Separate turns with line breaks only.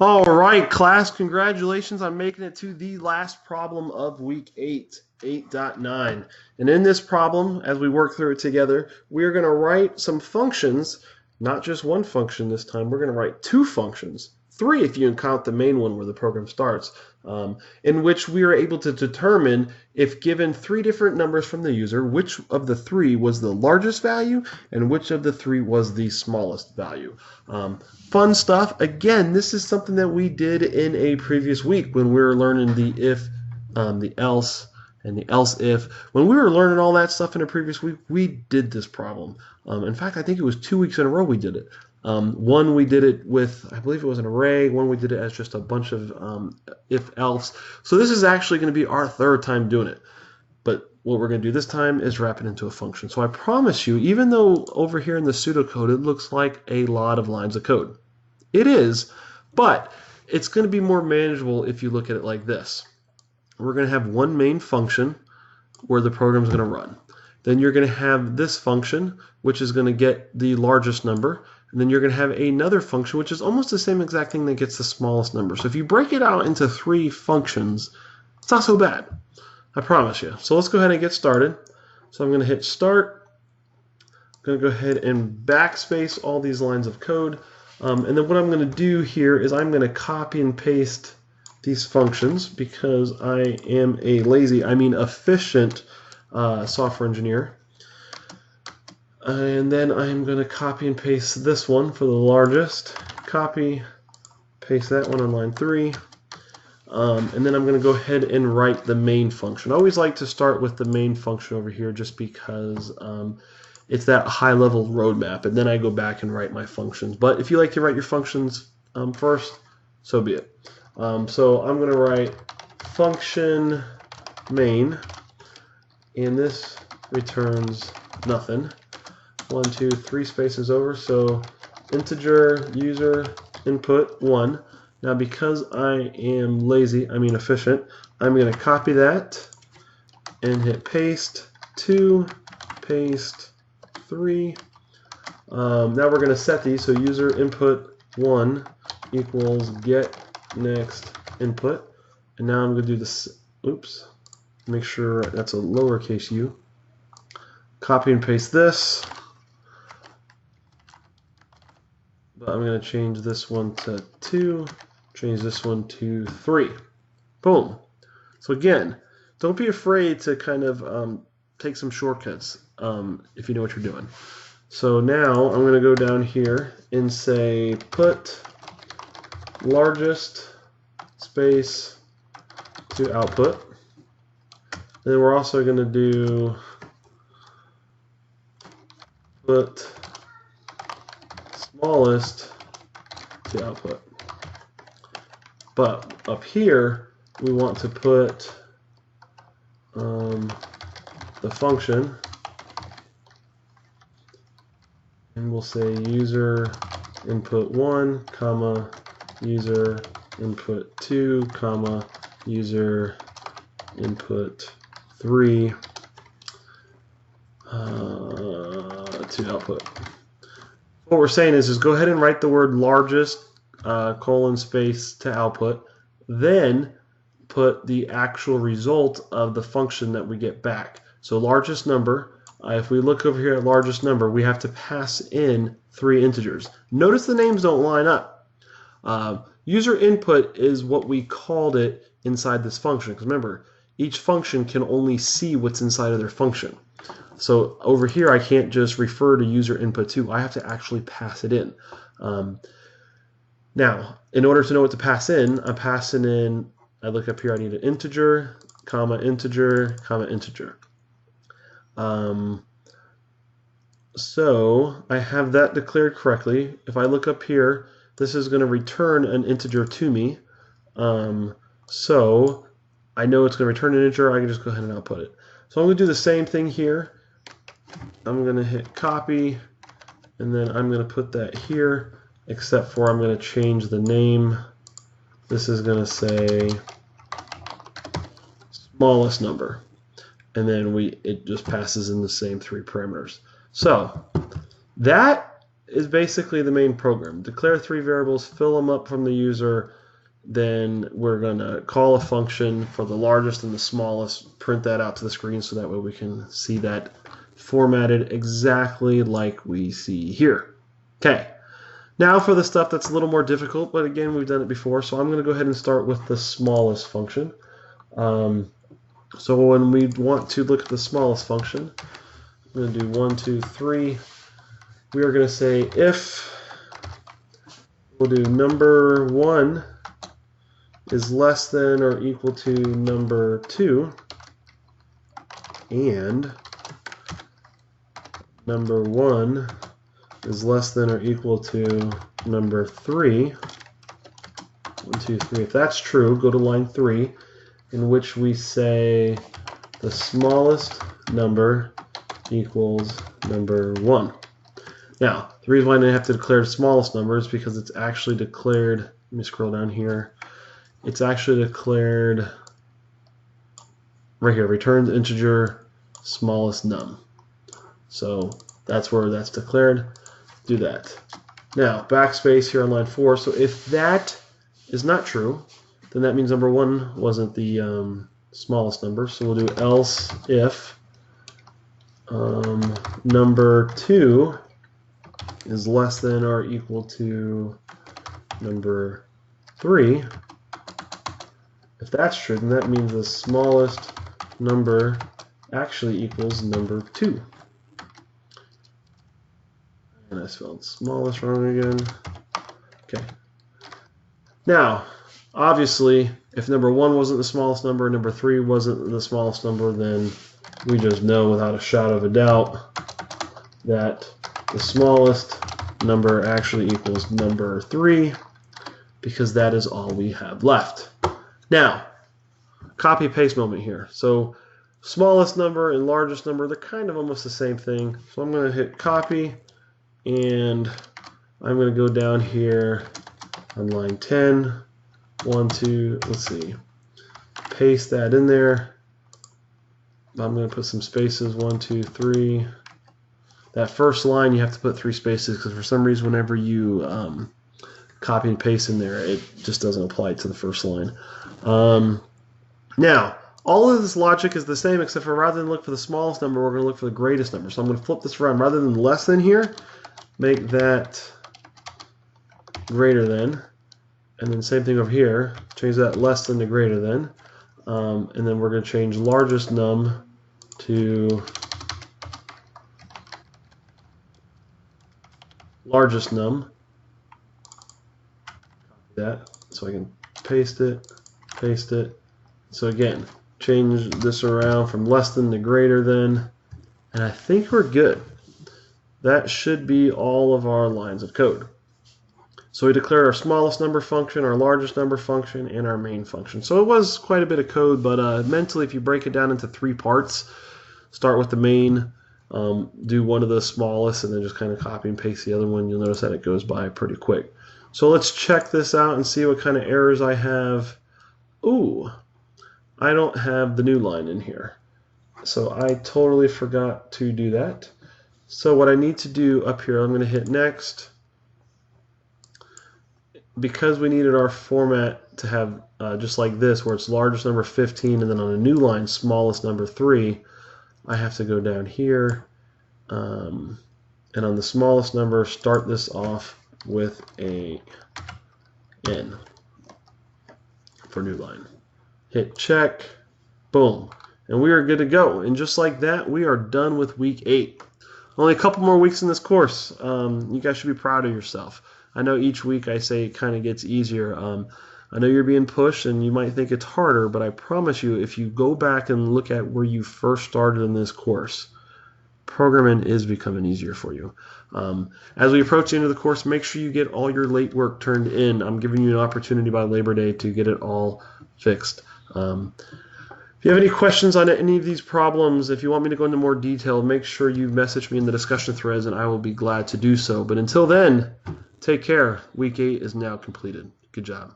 All right, class, congratulations on making it to the last problem of week 8, 8.9. And in this problem, as we work through it together, we're going to write some functions, not just one function this time. We're going to write two functions, three if you count the main one where the program starts, in which we are able to determine if given three different numbers from the user, which of the three was the largest value and which of the three was the smallest value. Fun stuff. Again, this is something that we did in a previous week when we were learning the if, the else, and the else if. When we were learning all that stuff in a previous week, we did this problem. In fact, I think it was 2 weeks in a row we did it. One we did it with, I believe it was an array. One we did it as just a bunch of if else. So this is actually going to be our third time doing it. But what we're going to do this time is wrap it into a function. So I promise you, even though over here in the pseudocode it looks like a lot of lines of code, it is, but it's going to be more manageable if you look at it like this. We're going to have one main function where the program is going to run. Then you're going to have this function, which is going to get the largest number. And then you're going to have another function, which is almost the same exact thing that gets the smallest number. So if you break it out into three functions, it's not so bad. I promise you. So let's go ahead and get started. So I'm going to hit start. I'm going to go ahead and backspace all these lines of code. And then what I'm going to do here is I'm going to copy and paste these functions because I am a lazy, I mean efficient software engineer. And then I'm going to copy and paste this one for the largest. Copy, paste that one on line 3. And then I'm going to go ahead and write the main function. I always like to start with the main function over here just because it's that high-level roadmap, and then I go back and write my functions. But if you like to write your functions first, so be it. So I'm going to write function main, and this returns nothing. 1, 2, 3 spaces over, so integer user input 1. Now because I am lazy, I mean efficient, I'm going to copy that and hit paste, 2, paste, 3. Now we're going to set these, so user input 1 equals get next input. And now I'm going to do this, oops, make sure that's a lowercase u. Copy and paste this. But I'm going to change this one to 2, change this one to 3. Boom. So again, don't be afraid to kind of take some shortcuts if you know what you're doing. So now I'm going to go down here and say put largest space to output. And then we're also going to do put smallest to output. But up here, we want to put the function, and we'll say user input 1, comma, user input 2, comma, user input 3 to output. What we're saying is go ahead and write the word largest colon space to output, then put the actual result of the function that we get back. So largest number, if we look over here at largest number, we have to pass in 3 integers. Notice the names don't line up. User input is what we called it inside this function, because remember, each function can only see what's inside of their function. So over here, I can't just refer to user input 2. I have to actually pass it in. Now, in order to know what to pass in, I'm passing in, I look up here, I need an integer, comma, integer, comma, integer. So I have that declared correctly. If I look up here, this is going to return an integer to me. So I know it's going to return an integer. I can just go ahead and output it. So I'm going to do the same thing here. I'm going to hit copy, and then I'm going to put that here, except for I'm going to change the name. This is going to say smallest number, and then it just passes in the same 3 parameters. So that is basically the main program. Declare 3 variables, fill them up from the user, then we're going to call a function for the largest and the smallest, print that out to the screen so that way we can see that formatted exactly like we see here. Okay, now for the stuff that's a little more difficult, but again, we've done it before, so I'm going to go ahead and start with the smallest function. So when we want to look at the smallest function, I'm going to do 1, 2, 3. We are going to say if, we'll do number 1 is less than or equal to number 2, and number 1 is less than or equal to number 3. 1, 2, 3. If that's true, go to line 3, in which we say the smallest number equals number 1. Now, the reason why I have to declare the smallest number is because it's actually declared, let me scroll down here, it's actually declared right here, returns integer smallest num. So that's where that's declared. Do that. Now, backspace here on line 4. So if that is not true, then that means number 1 wasn't the smallest number. So we'll do else if number 2 is less than or equal to number 3. If that's true, then that means the smallest number actually equals number 2. And I spelled smallest wrong again. Okay. Now, obviously, if number 1 wasn't the smallest number and number 3 wasn't the smallest number, then we just know without a shadow of a doubt that the smallest number actually equals number 3, because that is all we have left. Now, copy paste moment here. So smallest number and largest number, they're kind of almost the same thing. So I'm going to hit copy, and I'm going to go down here on line 10. 1, 2, let's see. Paste that in there. I'm going to put some spaces, 1, 2, 3. That first line you have to put 3 spaces because for some reason whenever you copy and paste in there, it just doesn't apply to the first line. Now, all of this logic is the same except for rather than look for the smallest number, we're going to look for the greatest number. So I'm going to flip this around. Rather than less than here, make that greater than. And then same thing over here, change that less than to greater than. And then we're going to change largest num to largest num. Copy that so I can paste it. So again, change this around from less than to greater than, and I think we're good. That should be all of our lines of code. So we declared our smallest number function, our largest number function, and our main function. So it was quite a bit of code, but mentally, if you break it down into 3 parts, start with the main, do one of the smallest, and then just kind of copy and paste the other one, you'll notice that it goes by pretty quick. So let's check this out and see what kind of errors I have. Ooh, I don't have the new line in here. So I totally forgot to do that. So what I need to do up here, I'm going to hit next. Because we needed our format to have just like this, where it's largest number 15, and then on a new line, smallest number 3, I have to go down here, and on the smallest number, start this off with a N for new line. Hit check, boom, and we are good to go. And just like that, we are done with week 8. Only a couple more weeks in this course. You guys should be proud of yourself. I know each week I say it kind of gets easier. I know you're being pushed and you might think it's harder, but I promise you, if you go back and look at where you first started in this course, programming is becoming easier for you. As we approach the end of the course, make sure you get all your late work turned in. I'm giving you an opportunity by Labor Day to get it all fixed. If you have any questions on any of these problems, if you want me to go into more detail, make sure you message me in the discussion threads and I will be glad to do so. But until then, take care. Week 8 is now completed. Good job.